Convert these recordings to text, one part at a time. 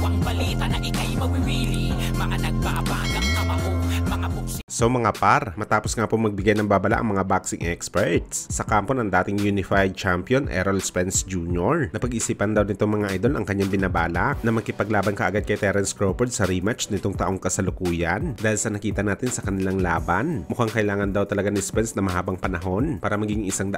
ang balita na ikay mawiwili. Mga nagbabagang kamao, mga buksi. So mga par, matapos nga po magbigay ng babala ang mga boxing experts sa kampo ng dating unified champion Errol Spence Jr. Napag-isipan daw nito mga idol ang kanyang binabalak na makipaglaban kaagad kay Terence Crawford sa rematch nitong taong kasalukuyan. Dahil sa nakita natin sa kanilang laban, mukhang kailangan daw talaga ni Spence na mahabang panahon para maging 100%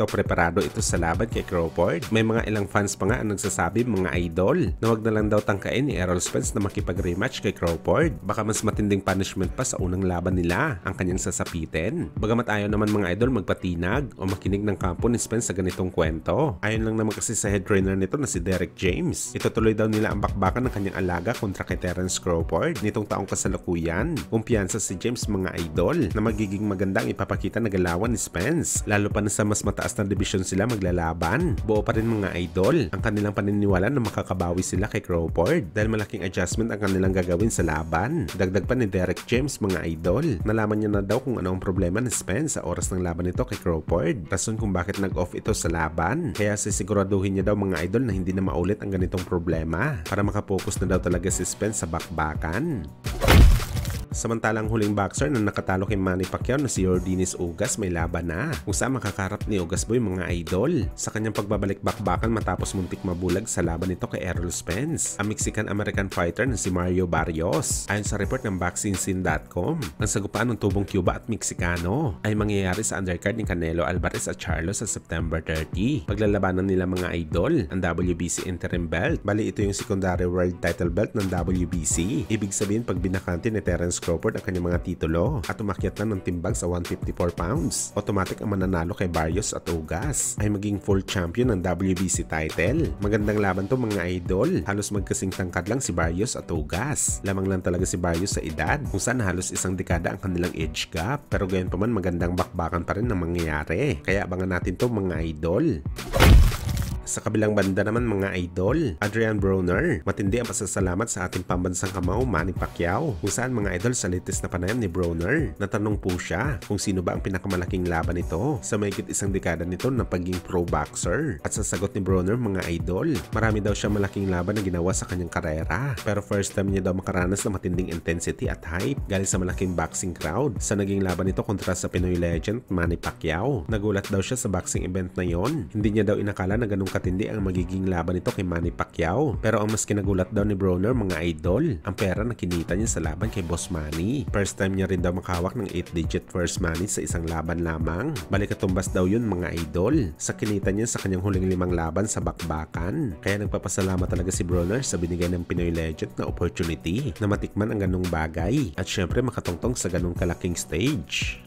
preparado ito sa laban kay Crawford. May mga ilang fans pa nga ang nagsasabi mga idol na wag na lang daw tangkain ni Errol Spence na makipag-rematch kay Crawford. Baka mas matinding punishment pa sa unang laban nila ang kanyang sasapitin. Bagamat ayaw naman mga idol magpatinag o makinig ng kampo ni Spence sa ganitong kwento. Ayon lang naman kasi sa head trainer nito na si Derek James. Itutuloy daw nila ang bakbakan ng kanyang alaga kontra kay Terence Crawford nitong taong kasalukuyan. Kumpiyansa si James mga idol na magiging magandang ipapakita na galawan ni Spence. Lalo pa na sa mas mataas na division sila maglalaban. Buo pa rin mga idol ang kanilang paniniwala na makakabawi sila kay Crawford dahil malaking adjustment ang kanilang gagawin sa laban. Dagdag pa ni Derek James mga idol. Nalaman niya na daw kung ano ang problema ni Spence sa oras ng laban nito kay Crawford. Rason kung bakit nag-off ito sa laban. Kaya sisiguraduhin niya daw mga idol na hindi na maulit ang ganitong problema para makapokus na daw talaga si Spence sa bakbakan. Samantalang huling boxer na nakatalo kay Manny Pacquiao na si Yordenis Ugas may laban na. Kung saan makakarap ni Ugas Boy mga idol sa kanyang pagbabalik bakbakan matapos muntik mabulag sa laban nito kay Errol Spence, ang Mexican-American fighter na si Mario Barrios. Ayon sa report ng BoxingScene.com, ang sagupaan ng tubong Cuba at Meksikano ay mangyayari sa undercard ni Canelo Alvarez at Charlo sa September 30. Paglalabanan nila mga idol ang WBC interim belt. Bali ito yung secondary world title belt ng WBC. Ibig sabihin pag binakante ni Terence Crawford ang kanyang mga titulo at umakyat na ng timbang sa 154 pounds. Automatic ang mananalo kay Barrios at Ugas ay maging full champion ng WBC title. Magandang laban to mga idol. Halos magkasing tangkad lang si Barrios at Ugas. Lamang lang talaga si Barrios sa edad kung saan halos isang dekada ang kanilang age gap. Pero gayon pa man magandang bakbakan pa rin na mangyayari. Kaya abangan natin to mga idol. Sa kabilang banda naman mga idol, Adrian Broner, matindi ang pasasalamat sa ating pambansang kamao Manny Pacquiao. Kung saan mga idol sa latest na panayam ni Broner, natanong po siya kung sino ba ang pinakamalaking laban nito sa mahigit isang dekada nito na pagiging pro boxer. At sa sagot ni Broner mga idol, marami daw siya malaking laban na ginawa sa kanyang karera. Pero first time niya daw makaranas ng matinding intensity at hype galing sa malaking boxing crowd sa naging laban nito kontra sa Pinoy legend Manny Pacquiao. Nagulat daw siya sa boxing event na yon. Hindi niya daw inakala na ganung katindi ang magiging laban nito kay Manny Pacquiao. Pero ang mas kinagulat daw ni Broner mga idol, ang pera na kinita niya sa laban kay Boss Manny. First time niya rin daw makahawak ng 8-digit first money sa isang laban lamang. Balik katumbas daw yun mga idol sa kinita niya sa kanyang huling 5 laban sa bakbakan. Kaya nagpapasalamat talaga si Broner sa binigay ng Pinoy legend na opportunity na matikman ang ganung bagay at syempre makatungtong sa ganung kalaking stage.